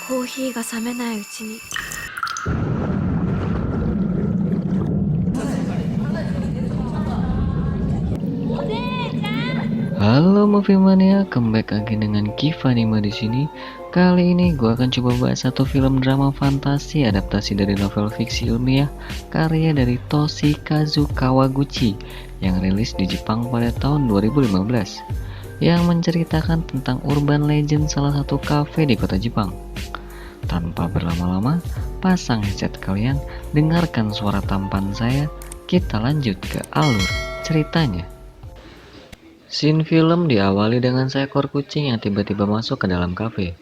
コーヒーが冷めないうちに。Halo Movie Mania, comeback lagi dengan Kivanima di sini. Kali ini gue akan coba bahas satu film drama fantasi adaptasi dari novel fiksi ilmiah karya dari Toshikazu Kawaguchi yang rilis di Jepang pada tahun 2015 yang menceritakan tentang urban legend salah satu kafe di kota Jepang. Tanpa berlama-lama, pasang headset kalian, dengarkan suara tampan saya, kita lanjut ke alur ceritanya. Scene film diawali dengan seekor kucing yang tiba-tiba masuk ke dalam kafe.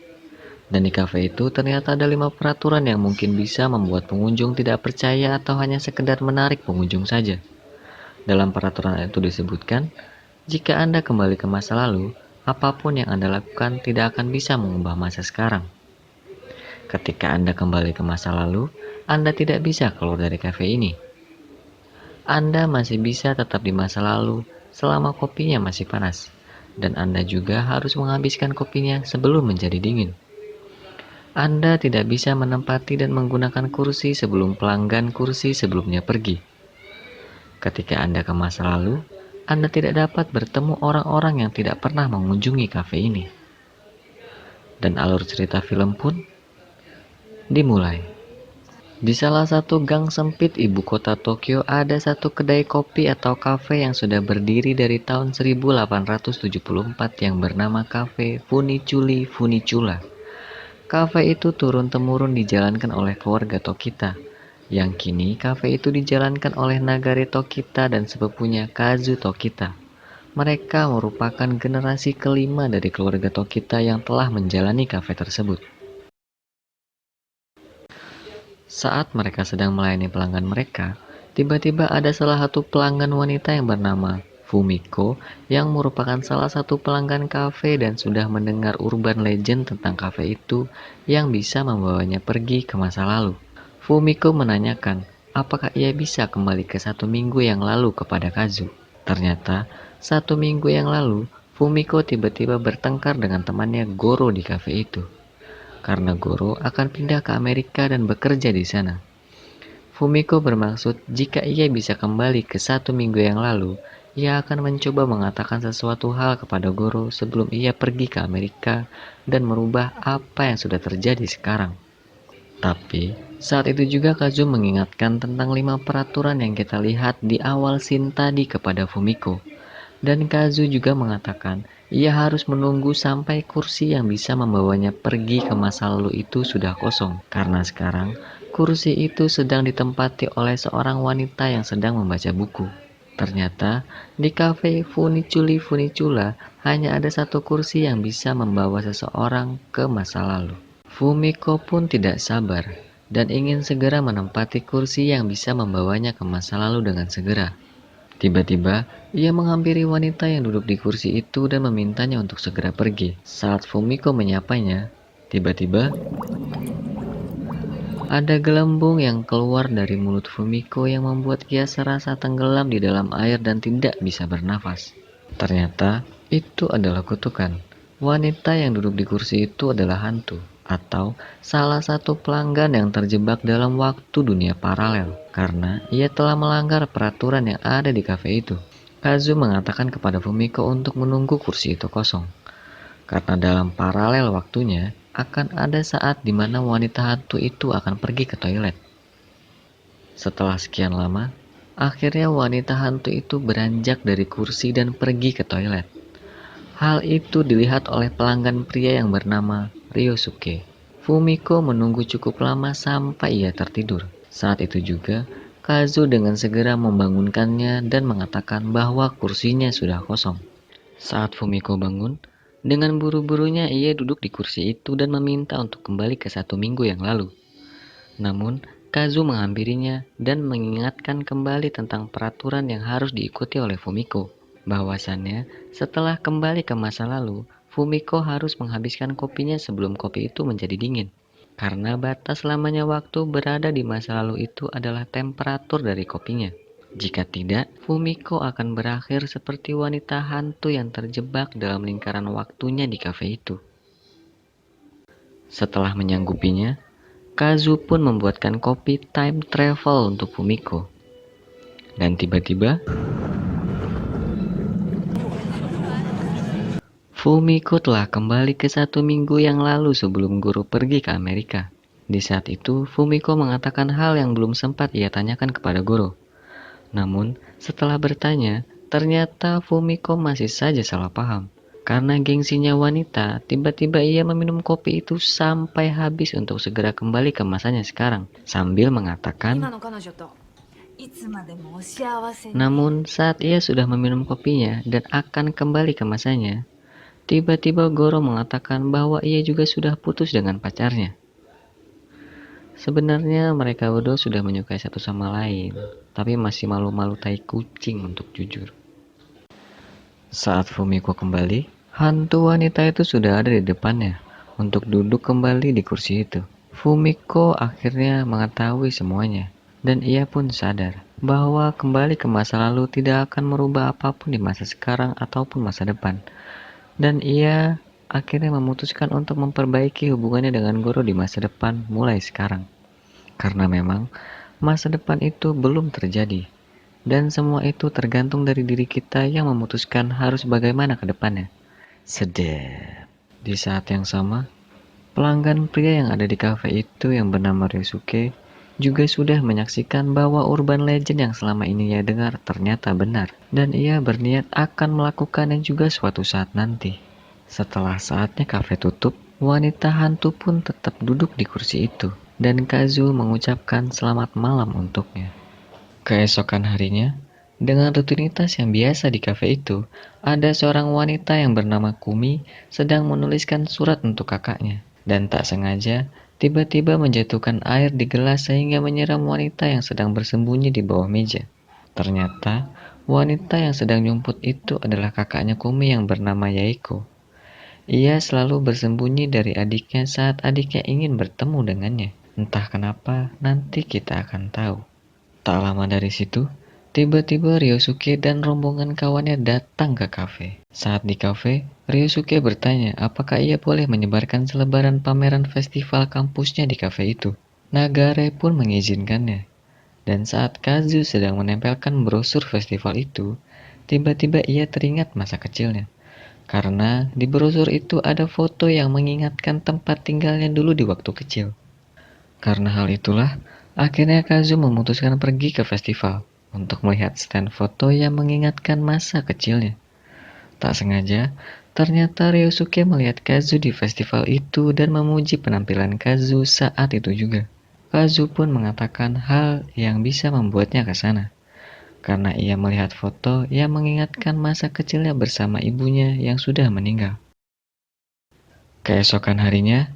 Dan di kafe itu ternyata ada 5 peraturan yang mungkin bisa membuat pengunjung tidak percaya atau hanya sekedar menarik pengunjung saja. Dalam peraturan itu disebutkan, jika Anda kembali ke masa lalu, apapun yang Anda lakukan tidak akan bisa mengubah masa sekarang. Ketika Anda kembali ke masa lalu, Anda tidak bisa keluar dari kafe ini. Anda masih bisa tetap di masa lalu selama kopinya masih panas, dan Anda juga harus menghabiskan kopinya sebelum menjadi dingin. Anda tidak bisa menempati dan menggunakan kursi sebelum pelanggan kursi sebelumnya pergi. Ketika Anda ke masa lalu, Anda tidak dapat bertemu orang-orang yang tidak pernah mengunjungi kafe ini. Dan alur cerita film pun dimulai. Di salah satu gang sempit ibu kota Tokyo ada satu kedai kopi atau kafe yang sudah berdiri dari tahun 1874 yang bernama Cafe Funichuli Funichula. Kafe itu turun-temurun dijalankan oleh keluarga Tokita, yang kini kafe itu dijalankan oleh Nagare Tokita dan sepupunya Kazu Tokita. Mereka merupakan generasi kelima dari keluarga Tokita yang telah menjalani kafe tersebut. Saat mereka sedang melayani pelanggan mereka, tiba-tiba ada salah satu pelanggan wanita yang bernama Fumiko yang merupakan salah satu pelanggan kafe dan sudah mendengar urban legend tentang kafe itu yang bisa membawanya pergi ke masa lalu. Fumiko menanyakan apakah ia bisa kembali ke 1 minggu yang lalu kepada Kazu. Ternyata 1 minggu yang lalu Fumiko tiba-tiba bertengkar dengan temannya Goro di kafe itu karena Goro akan pindah ke Amerika dan bekerja di sana. Fumiko bermaksud jika ia bisa kembali ke 1 minggu yang lalu, ia akan mencoba mengatakan sesuatu hal kepada Goro sebelum ia pergi ke Amerika dan merubah apa yang sudah terjadi sekarang. Tapi, saat itu juga Kazu mengingatkan tentang 5 peraturan yang kita lihat di awal scene tadi kepada Fumiko. Dan Kazu juga mengatakan ia harus menunggu sampai kursi yang bisa membawanya pergi ke masa lalu itu sudah kosong. Karena sekarang, kursi itu sedang ditempati oleh seorang wanita yang sedang membaca buku. Ternyata, di kafe Funichuli Funichula hanya ada satu kursi yang bisa membawa seseorang ke masa lalu. Fumiko pun tidak sabar dan ingin segera menempati kursi yang bisa membawanya ke masa lalu dengan segera. Tiba-tiba, ia menghampiri wanita yang duduk di kursi itu dan memintanya untuk segera pergi. Saat Fumiko menyapanya, tiba-tiba ada gelembung yang keluar dari mulut Fumiko yang membuat ia serasa tenggelam di dalam air dan tidak bisa bernafas. Ternyata, itu adalah kutukan. Wanita yang duduk di kursi itu adalah hantu, atau salah satu pelanggan yang terjebak dalam waktu dunia paralel, karena ia telah melanggar peraturan yang ada di kafe itu. Kazu mengatakan kepada Fumiko untuk menunggu kursi itu kosong, karena dalam paralel waktunya akan ada saat di mana wanita hantu itu akan pergi ke toilet. Setelah sekian lama, akhirnya wanita hantu itu beranjak dari kursi dan pergi ke toilet. Hal itu dilihat oleh pelanggan pria yang bernama Ryosuke. Fumiko menunggu cukup lama sampai ia tertidur. Saat itu juga, Kazu dengan segera membangunkannya dan mengatakan bahwa kursinya sudah kosong. Saat Fumiko bangun, dengan buru-burunya ia duduk di kursi itu dan meminta untuk kembali ke 1 minggu yang lalu. Namun, Kazu menghampirinya dan mengingatkan kembali tentang peraturan yang harus diikuti oleh Fumiko. Bahwasannya, setelah kembali ke masa lalu, Fumiko harus menghabiskan kopinya sebelum kopi itu menjadi dingin. Karena batas lamanya waktu berada di masa lalu itu adalah temperatur dari kopinya. Jika tidak, Fumiko akan berakhir seperti wanita hantu yang terjebak dalam lingkaran waktunya di kafe itu. Setelah menyanggupinya, Kazu pun membuatkan kopi time travel untuk Fumiko. Dan tiba-tiba, Fumiko telah kembali ke 1 minggu yang lalu sebelum guru pergi ke Amerika. Di saat itu, Fumiko mengatakan hal yang belum sempat ia tanyakan kepada guru. Namun, setelah bertanya, ternyata Fumiko masih saja salah paham. Karena gengsinya wanita, tiba-tiba ia meminum kopi itu sampai habis untuk segera kembali ke masanya sekarang. Sambil mengatakan, namun saat ia sudah meminum kopinya dan akan kembali ke masanya, tiba-tiba Goro mengatakan bahwa ia juga sudah putus dengan pacarnya. Sebenarnya mereka berdua sudah menyukai satu sama lain, tapi masih malu-malu tai kucing untuk jujur. Saat Fumiko kembali, hantu wanita itu sudah ada di depannya untuk duduk kembali di kursi itu. Fumiko akhirnya mengetahui semuanya, dan ia pun sadar bahwa kembali ke masa lalu tidak akan merubah apapun di masa sekarang ataupun masa depan. Dan ia akhirnya memutuskan untuk memperbaiki hubungannya dengan Goro di masa depan mulai sekarang. Karena memang masa depan itu belum terjadi. Dan semua itu tergantung dari diri kita yang memutuskan harus bagaimana ke depannya. Sedap. Di saat yang sama, pelanggan pria yang ada di kafe itu yang bernama Ryosuke juga sudah menyaksikan bahwa urban legend yang selama ini ia dengar ternyata benar. Dan ia berniat akan melakukannya juga suatu saat nanti. Setelah saatnya kafe tutup, wanita hantu pun tetap duduk di kursi itu, dan Kazu mengucapkan selamat malam untuknya. Keesokan harinya, dengan rutinitas yang biasa di kafe itu, ada seorang wanita yang bernama Kumi sedang menuliskan surat untuk kakaknya, dan tak sengaja tiba-tiba menjatuhkan air di gelas sehingga menyiram wanita yang sedang bersembunyi di bawah meja. Ternyata, wanita yang sedang nyumput itu adalah kakaknya Kumi yang bernama Yaiko. Ia selalu bersembunyi dari adiknya saat adiknya ingin bertemu dengannya. Entah kenapa, nanti kita akan tahu. Tak lama dari situ, tiba-tiba Ryosuke dan rombongan kawannya datang ke kafe. Saat di kafe, Ryosuke bertanya apakah ia boleh menyebarkan selebaran pameran festival kampusnya di kafe itu. Nagare pun mengizinkannya. Dan saat Kazu sedang menempelkan brosur festival itu, tiba-tiba ia teringat masa kecilnya. Karena di brosur itu ada foto yang mengingatkan tempat tinggalnya dulu di waktu kecil. Karena hal itulah, akhirnya Kazu memutuskan pergi ke festival untuk melihat stand foto yang mengingatkan masa kecilnya. Tak sengaja, ternyata Ryosuke melihat Kazu di festival itu dan memuji penampilan Kazu saat itu juga. Kazu pun mengatakan hal yang bisa membuatnya ke sana. Karena ia melihat foto yang mengingatkan masa kecilnya bersama ibunya yang sudah meninggal. Keesokan harinya,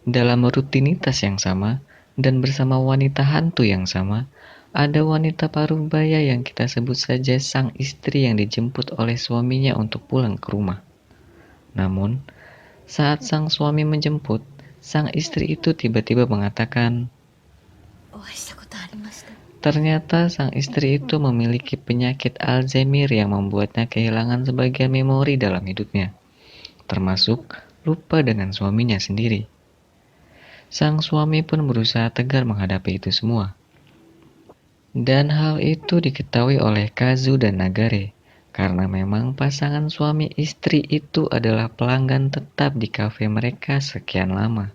dalam rutinitas yang sama dan bersama wanita hantu yang sama, ada wanita paruh-baya yang kita sebut saja sang istri yang dijemput oleh suaminya untuk pulang ke rumah. Namun, saat sang suami menjemput, sang istri itu tiba-tiba mengatakan, ternyata sang istri itu memiliki penyakit Alzheimer yang membuatnya kehilangan sebagian memori dalam hidupnya, termasuk lupa dengan suaminya sendiri. Sang suami pun berusaha tegar menghadapi itu semua. Dan hal itu diketahui oleh Kazu dan Nagare, karena memang pasangan suami istri itu adalah pelanggan tetap di kafe mereka sekian lama.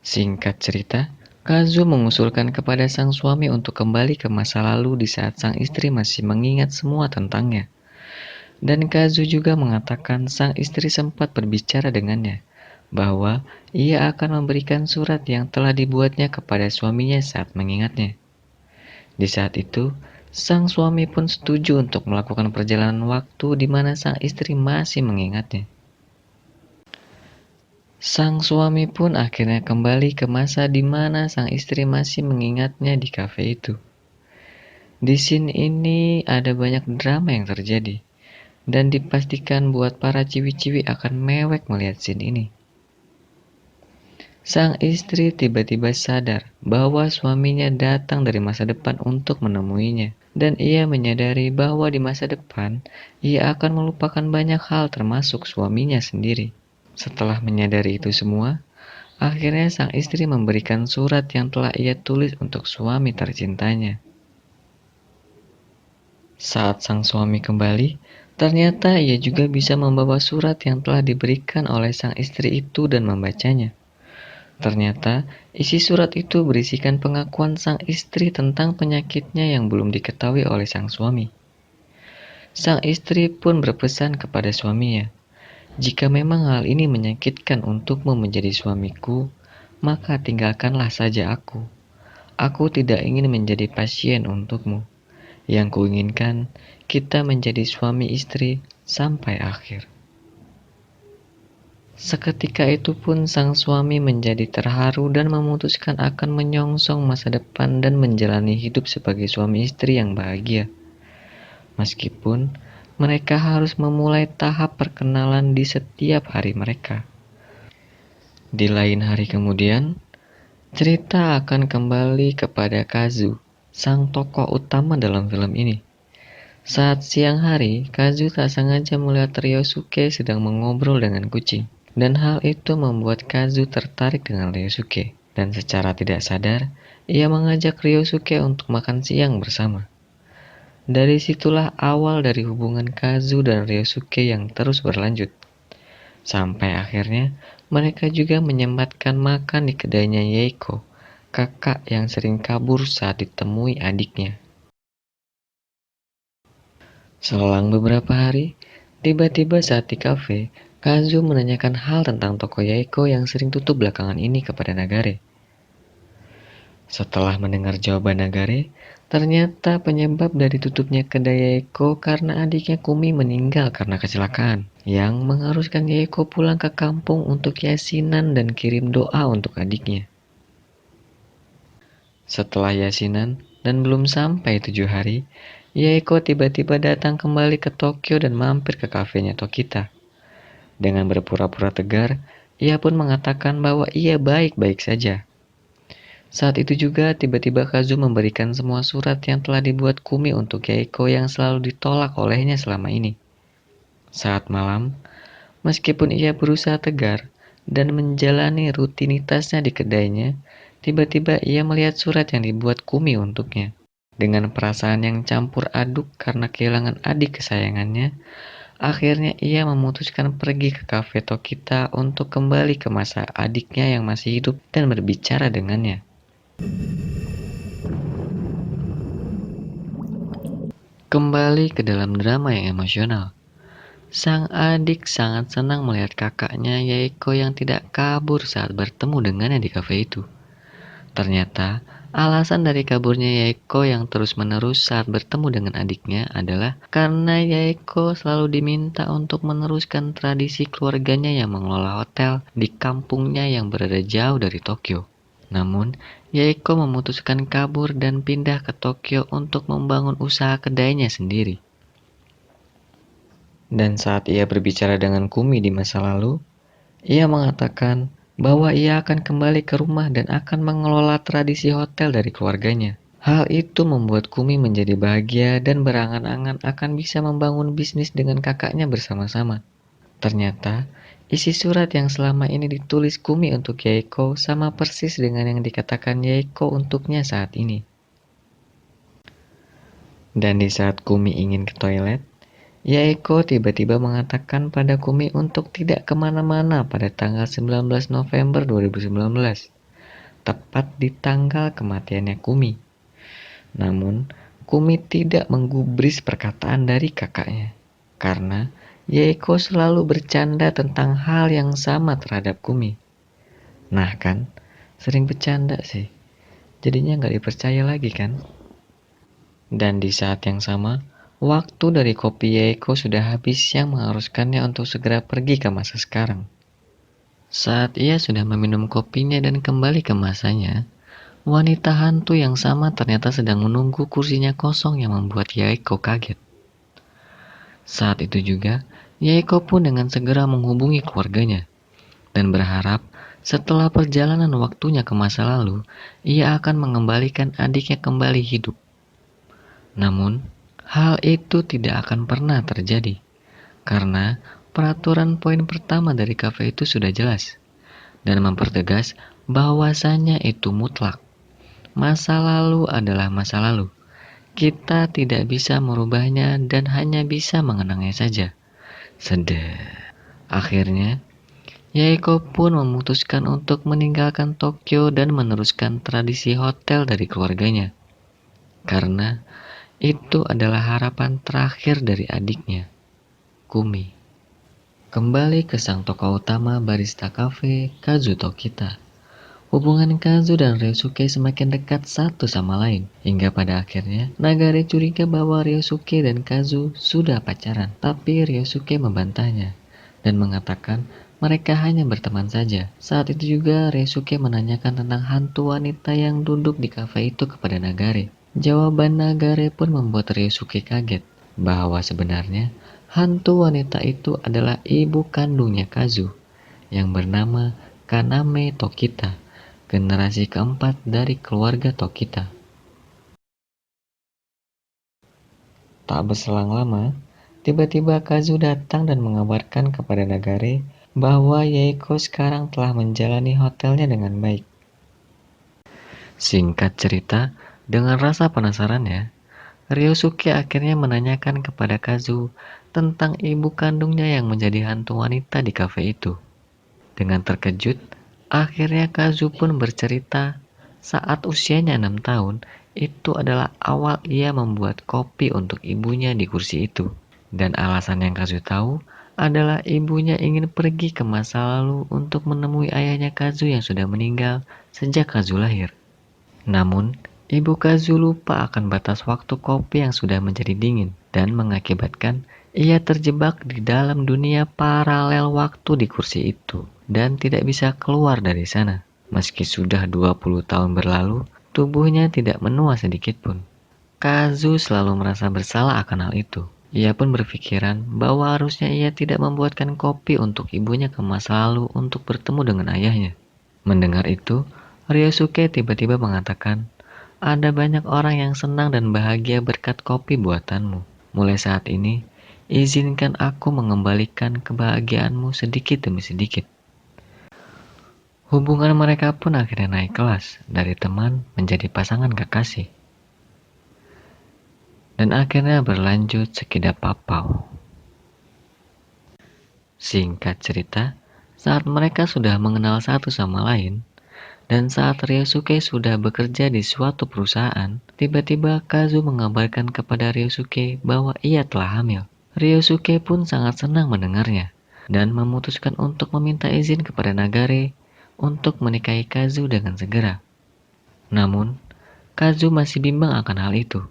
Singkat cerita, Kazu mengusulkan kepada sang suami untuk kembali ke masa lalu di saat sang istri masih mengingat semua tentangnya. Dan Kazu juga mengatakan sang istri sempat berbicara dengannya, bahwa ia akan memberikan surat yang telah dibuatnya kepada suaminya saat mengingatnya. Di saat itu, sang suami pun setuju untuk melakukan perjalanan waktu di mana sang istri masih mengingatnya. Sang suami pun akhirnya kembali ke masa di mana sang istri masih mengingatnya di kafe itu. Di scene ini ada banyak drama yang terjadi, dan dipastikan buat para ciwi-ciwi akan mewek melihat scene ini. Sang istri tiba-tiba sadar bahwa suaminya datang dari masa depan untuk menemuinya, dan ia menyadari bahwa di masa depan ia akan melupakan banyak hal termasuk suaminya sendiri. Setelah menyadari itu semua, Akhirnya sang istri memberikan surat yang telah ia tulis untuk suami tercintanya. Saat sang suami kembali, ternyata ia juga bisa membawa surat yang telah diberikan oleh sang istri itu dan membacanya. Ternyata, isi surat itu berisikan pengakuan sang istri tentang penyakitnya yang belum diketahui oleh sang suami. Sang istri pun berpesan kepada suaminya, "Jika memang hal ini menyakitkan untukmu menjadi suamiku, maka tinggalkanlah saja aku. Aku tidak ingin menjadi pasien untukmu. Yang kuinginkan, kita menjadi suami istri sampai akhir." Seketika itu pun sang suami menjadi terharu dan memutuskan akan menyongsong masa depan dan menjalani hidup sebagai suami istri yang bahagia. Meskipun mereka harus memulai tahap perkenalan di setiap hari mereka. Di lain hari kemudian, cerita akan kembali kepada Kazu, sang tokoh utama dalam film ini. Saat siang hari, Kazu tak sengaja melihat Ryosuke sedang mengobrol dengan kucing. Dan hal itu membuat Kazu tertarik dengan Ryosuke. Dan secara tidak sadar, ia mengajak Ryosuke untuk makan siang bersama. Dari situlah awal dari hubungan Kazu dan Ryosuke yang terus berlanjut. Sampai akhirnya, mereka juga menyempatkan makan di kedainya Yeiko, kakak yang sering kabur saat ditemui adiknya. Selang beberapa hari, tiba-tiba saat di kafe, Kazu menanyakan hal tentang toko Yaiko yang sering tutup belakangan ini kepada Nagare. Setelah mendengar jawaban Nagare, ternyata penyebab dari tutupnya kedai Yaiko karena adiknya Kumi meninggal karena kecelakaan, yang mengharuskan Yaiko pulang ke kampung untuk yasinan dan kirim doa untuk adiknya. Setelah yasinan dan belum sampai 7 hari, Yaiko tiba-tiba datang kembali ke Tokyo dan mampir ke kafenya Tokita. Dengan berpura-pura tegar, ia pun mengatakan bahwa ia baik-baik saja. Saat itu juga tiba-tiba Kazu memberikan semua surat yang telah dibuat Kumi untuk Yaiko yang selalu ditolak olehnya selama ini. Saat malam, meskipun ia berusaha tegar dan menjalani rutinitasnya di kedainya, tiba-tiba ia melihat surat yang dibuat Kumi untuknya. Dengan perasaan yang campur aduk karena kehilangan adik kesayangannya, akhirnya ia memutuskan pergi ke kafe Tokita untuk kembali ke masa adiknya yang masih hidup dan berbicara dengannya. Kembali ke dalam drama yang emosional. Sang adik sangat senang melihat kakaknya Yaiko yang tidak kabur saat bertemu dengannya di kafe itu. Ternyata, alasan dari kaburnya Yaiko yang terus-menerus saat bertemu dengan adiknya adalah karena Yaiko selalu diminta untuk meneruskan tradisi keluarganya yang mengelola hotel di kampungnya yang berada jauh dari Tokyo. Namun, Yaiko memutuskan kabur dan pindah ke Tokyo untuk membangun usaha kedainya sendiri. Dan saat ia berbicara dengan Kumi di masa lalu, ia mengatakan bahwa ia akan kembali ke rumah dan akan mengelola tradisi hotel dari keluarganya. Hal itu membuat Kumi menjadi bahagia dan berangan-angan akan bisa membangun bisnis dengan kakaknya bersama-sama. Ternyata, isi surat yang selama ini ditulis Kumi untuk Yaiko sama persis dengan yang dikatakan Yaiko untuknya saat ini. Dan di saat Kumi ingin ke toilet, Yaiko tiba-tiba mengatakan pada Kumi untuk tidak kemana-mana pada tanggal 19 November 2019, tepat di tanggal kematiannya Kumi. Namun, Kumi tidak menggubris perkataan dari kakaknya, karena Yaiko selalu bercanda tentang hal yang sama terhadap Kumi. Nah kan, sering bercanda sih, jadinya nggak dipercaya lagi kan? Dan di saat yang sama, waktu dari kopi Yaiko sudah habis yang mengharuskannya untuk segera pergi ke masa sekarang. Saat ia sudah meminum kopinya dan kembali ke masanya, wanita hantu yang sama ternyata sedang menunggu kursinya kosong yang membuat Yaiko kaget. Saat itu juga, Yaiko pun dengan segera menghubungi keluarganya dan berharap setelah perjalanan waktunya ke masa lalu, ia akan mengembalikan adiknya kembali hidup. Namun, hal itu tidak akan pernah terjadi, karena peraturan poin pertama dari kafe itu sudah jelas, dan mempertegas bahwasannya itu mutlak. Masa lalu adalah masa lalu. Kita tidak bisa merubahnya dan hanya bisa mengenangnya saja. Sedih. Akhirnya, Yaeko pun memutuskan untuk meninggalkan Tokyo dan meneruskan tradisi hotel dari keluarganya. Karena itu adalah harapan terakhir dari adiknya, Kumi. Kembali ke sang tokoh utama barista cafe, Kazu Tokita. Hubungan Kazu dan Ryosuke semakin dekat satu sama lain, hingga pada akhirnya Nagare curiga bahwa Ryosuke dan Kazu sudah pacaran. Tapi Ryosuke membantahnya dan mengatakan mereka hanya berteman saja. Saat itu juga Ryosuke menanyakan tentang hantu wanita yang duduk di kafe itu kepada Nagare. Jawaban Nagare pun membuat Ryosuke kaget bahwa sebenarnya hantu wanita itu adalah ibu kandungnya Kazu yang bernama Kaname Tokita, generasi keempat dari keluarga Tokita. Tak berselang lama, tiba-tiba Kazu datang dan mengabarkan kepada Nagare bahwa Yaeko sekarang telah menjalani hotelnya dengan baik. Singkat cerita, dengan rasa penasarannya, Ryosuke akhirnya menanyakan kepada Kazu tentang ibu kandungnya yang menjadi hantu wanita di kafe itu. Dengan terkejut, akhirnya Kazu pun bercerita saat usianya 6 tahun, itu adalah awal ia membuat kopi untuk ibunya di kursi itu. Dan alasan yang Kazu tahu adalah ibunya ingin pergi ke masa lalu untuk menemui ayahnya Kazu yang sudah meninggal sejak Kazu lahir. Namun, ibu Kazu lupa akan batas waktu kopi yang sudah menjadi dingin dan mengakibatkan ia terjebak di dalam dunia paralel waktu di kursi itu dan tidak bisa keluar dari sana. Meski sudah 20 tahun berlalu, tubuhnya tidak menua sedikit pun. Kazu selalu merasa bersalah akan hal itu. Ia pun berpikiran bahwa harusnya ia tidak membuatkan kopi untuk ibunya ke masa lalu untuk bertemu dengan ayahnya. Mendengar itu, Ryosuke tiba-tiba mengatakan, ada banyak orang yang senang dan bahagia berkat kopi buatanmu. Mulai saat ini, izinkan aku mengembalikan kebahagiaanmu sedikit demi sedikit. Hubungan mereka pun akhirnya naik kelas, dari teman menjadi pasangan kekasih. Dan akhirnya berlanjut sekidap papau. Singkat cerita, saat mereka sudah mengenal satu sama lain, dan saat Ryosuke sudah bekerja di suatu perusahaan, tiba-tiba Kazu mengabarkan kepada Ryosuke bahwa ia telah hamil. Ryosuke pun sangat senang mendengarnya, dan memutuskan untuk meminta izin kepada Nagare untuk menikahi Kazu dengan segera. Namun, Kazu masih bimbang akan hal itu.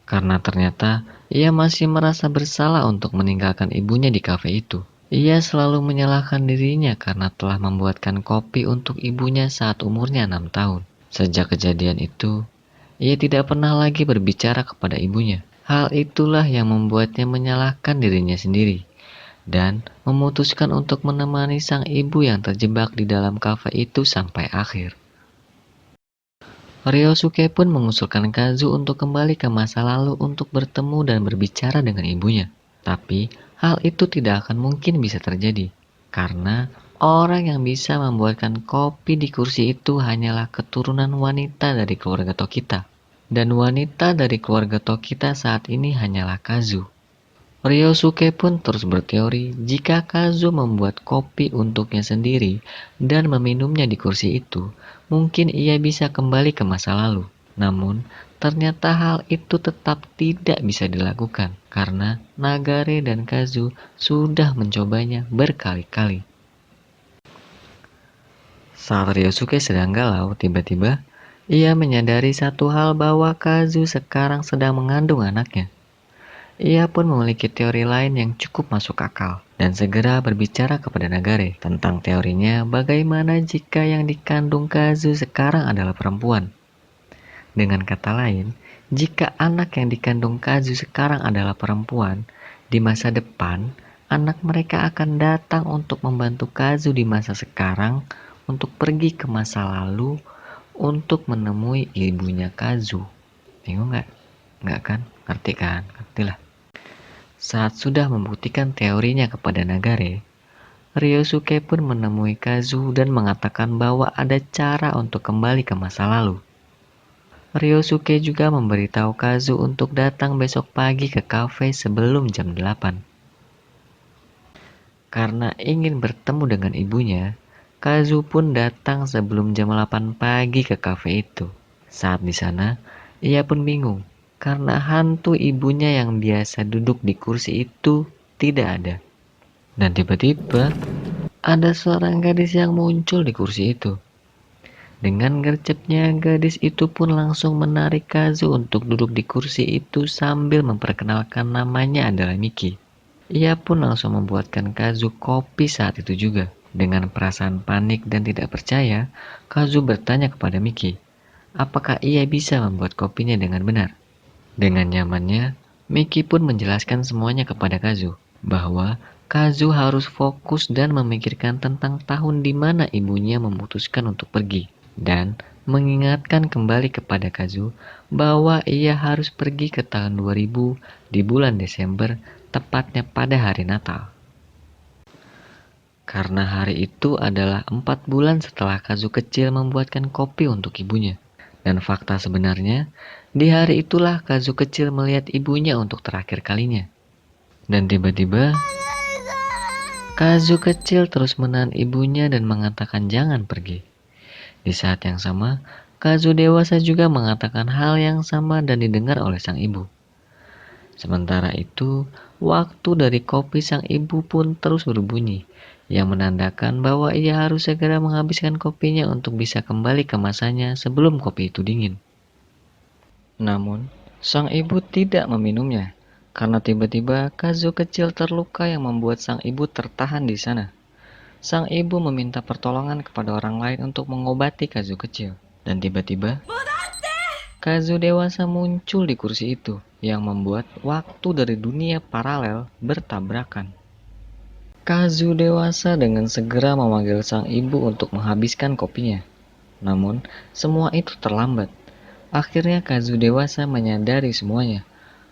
Karena ternyata ia masih merasa bersalah untuk meninggalkan ibunya di kafe itu. Ia selalu menyalahkan dirinya karena telah membuatkan kopi untuk ibunya saat umurnya 6 tahun. Sejak kejadian itu, ia tidak pernah lagi berbicara kepada ibunya. Hal itulah yang membuatnya menyalahkan dirinya sendiri dan memutuskan untuk menemani sang ibu yang terjebak di dalam kafe itu sampai akhir. Ryosuke pun mengusulkan Kazu untuk kembali ke masa lalu untuk bertemu dan berbicara dengan ibunya. Tapi, hal itu tidak akan mungkin bisa terjadi, karena orang yang bisa membuatkan kopi di kursi itu hanyalah keturunan wanita dari keluarga Tokita. Dan wanita dari keluarga Tokita saat ini hanyalah Kazu. Ryosuke pun terus berteori jika Kazu membuat kopi untuknya sendiri dan meminumnya di kursi itu, mungkin ia bisa kembali ke masa lalu. Namun, ternyata hal itu tetap tidak bisa dilakukan karena Nagare dan Kazu sudah mencobanya berkali-kali. Saat Ryosuke sedang galau, tiba-tiba ia menyadari satu hal bahwa Kazu sekarang sedang mengandung anaknya. Ia pun memiliki teori lain yang cukup masuk akal dan segera berbicara kepada Nagare tentang teorinya bagaimana jika yang dikandung Kazu sekarang adalah perempuan. Dengan kata lain, jika anak yang dikandung Kazu sekarang adalah perempuan, di masa depan, anak mereka akan datang untuk membantu Kazu di masa sekarang untuk pergi ke masa lalu untuk menemui ibunya Kazu. Bingung nggak? Nggak kan? Ngerti kan? Ngerti lah. Saat sudah membuktikan teorinya kepada Nagare, Ryosuke pun menemui Kazu dan mengatakan bahwa ada cara untuk kembali ke masa lalu. Ryosuke juga memberitahu Kazu untuk datang besok pagi ke kafe sebelum jam 8. Karena ingin bertemu dengan ibunya, Kazu pun datang sebelum jam 8 pagi ke kafe itu. Saat di sana, ia pun bingung karena hantu ibunya yang biasa duduk di kursi itu tidak ada. Dan tiba-tiba ada seorang gadis yang muncul di kursi itu. Dengan gercepnya, gadis itu pun langsung menarik Kazu untuk duduk di kursi itu sambil memperkenalkan namanya adalah Miki. Ia pun langsung membuatkan Kazu kopi saat itu juga. Dengan perasaan panik dan tidak percaya, Kazu bertanya kepada Miki, apakah ia bisa membuat kopinya dengan benar. Dengan nyamannya, Miki pun menjelaskan semuanya kepada Kazu, bahwa Kazu harus fokus dan memikirkan tentang tahun di mana ibunya memutuskan untuk pergi, dan mengingatkan kembali kepada Kazu bahwa ia harus pergi ke tahun 2000 di bulan Desember, tepatnya pada hari Natal. Karena hari itu adalah 4 bulan setelah Kazu kecil membuatkan kopi untuk ibunya. Dan fakta sebenarnya, di hari itulah Kazu kecil melihat ibunya untuk terakhir kalinya. Dan tiba-tiba, Kazu kecil terus menahan ibunya dan mengatakan jangan pergi. Di saat yang sama, Kazu dewasa juga mengatakan hal yang sama dan didengar oleh sang ibu. Sementara itu, waktu dari kopi sang ibu pun terus berbunyi, yang menandakan bahwa ia harus segera menghabiskan kopinya untuk bisa kembali ke masanya sebelum kopi itu dingin. Namun, sang ibu tidak meminumnya, karena tiba-tiba Kazu kecil terluka yang membuat sang ibu tertahan di sana. Sang ibu meminta pertolongan kepada orang lain untuk mengobati Kazu kecil. Dan tiba-tiba, Kazu dewasa muncul di kursi itu, yang membuat waktu dari dunia paralel bertabrakan. Kazu dewasa dengan segera memanggil sang ibu untuk menghabiskan kopinya. Namun, semua itu terlambat. Akhirnya Kazu dewasa menyadari semuanya,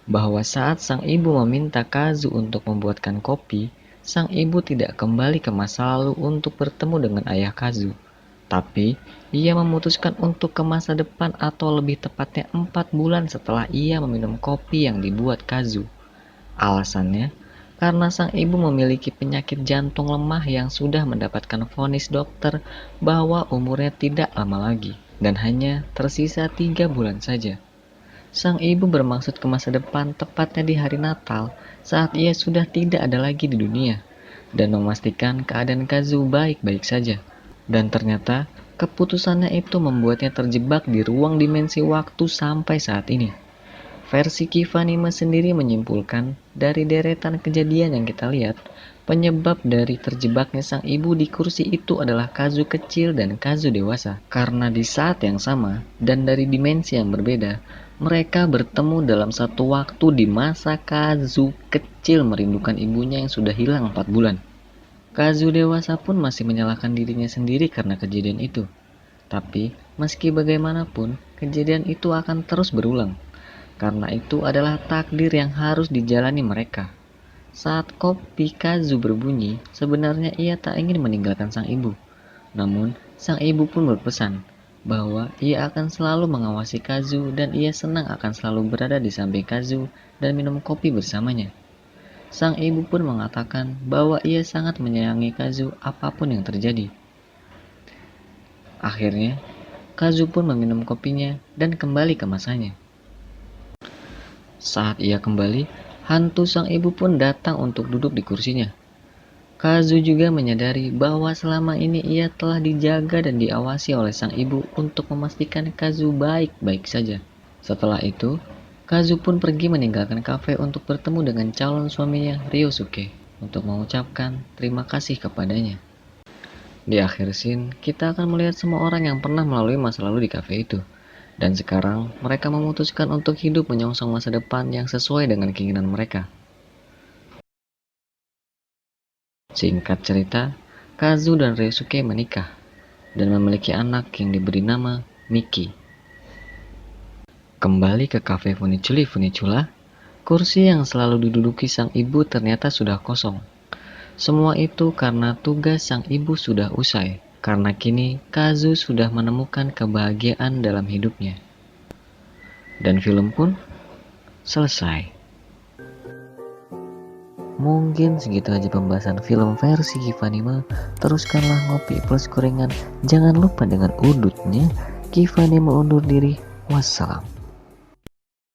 bahwa saat sang ibu meminta Kazu untuk membuatkan kopi, sang ibu tidak kembali ke masa lalu untuk bertemu dengan ayah Kazu. Tapi, ia memutuskan untuk ke masa depan atau lebih tepatnya 4 bulan setelah ia meminum kopi yang dibuat Kazu. Alasannya, karena sang ibu memiliki penyakit jantung lemah yang sudah mendapatkan vonis dokter bahwa umurnya tidak lama lagi dan hanya tersisa 3 bulan saja. Sang ibu bermaksud ke masa depan tepatnya di hari Natal saat ia sudah tidak ada lagi di dunia dan memastikan keadaan Kazu baik-baik saja. Dan ternyata keputusannya itu membuatnya terjebak di ruang dimensi waktu sampai saat ini. Versi Kifanime sendiri menyimpulkan dari deretan kejadian yang kita lihat, penyebab dari terjebaknya sang ibu di kursi itu adalah Kazu kecil dan Kazu dewasa. Karena di saat yang sama dan dari dimensi yang berbeda, mereka bertemu dalam satu waktu di masa Kazu kecil merindukan ibunya yang sudah hilang 4 bulan. Kazu dewasa pun masih menyalahkan dirinya sendiri karena kejadian itu. Tapi, meski bagaimanapun, kejadian itu akan terus berulang. Karena itu adalah takdir yang harus dijalani mereka. Saat kopi Kazu berbunyi, sebenarnya ia tak ingin meninggalkan sang ibu. Namun, sang ibu pun berpesan bahwa ia akan selalu mengawasi Kazu dan ia senang akan selalu berada di samping Kazu dan minum kopi bersamanya. Sang ibu pun mengatakan bahwa ia sangat menyayangi Kazu apapun yang terjadi. Akhirnya, Kazu pun meminum kopinya dan kembali ke masanya. Saat ia kembali, hantu sang ibu pun datang untuk duduk di kursinya. Kazu juga menyadari bahwa selama ini ia telah dijaga dan diawasi oleh sang ibu untuk memastikan Kazu baik-baik saja. Setelah itu, Kazu pun pergi meninggalkan kafe untuk bertemu dengan calon suaminya Ryosuke untuk mengucapkan terima kasih kepadanya. Di akhir scene, kita akan melihat semua orang yang pernah melalui masa lalu di kafe itu. Dan sekarang mereka memutuskan untuk hidup menyongsong masa depan yang sesuai dengan keinginan mereka. Singkat cerita, Kazu dan Ryosuke menikah dan memiliki anak yang diberi nama Miki. Kembali ke kafe Funiculi Funicula, kursi yang selalu diduduki sang ibu ternyata sudah kosong. Semua itu karena tugas sang ibu sudah usai, karena kini Kazu sudah menemukan kebahagiaan dalam hidupnya. Dan film pun selesai. Mungkin segitu aja pembahasan film versi Kivanima. Teruskanlah ngopi plus gorengan. Jangan lupa dengan udutnya. Kivanima undur diri. Wassalam.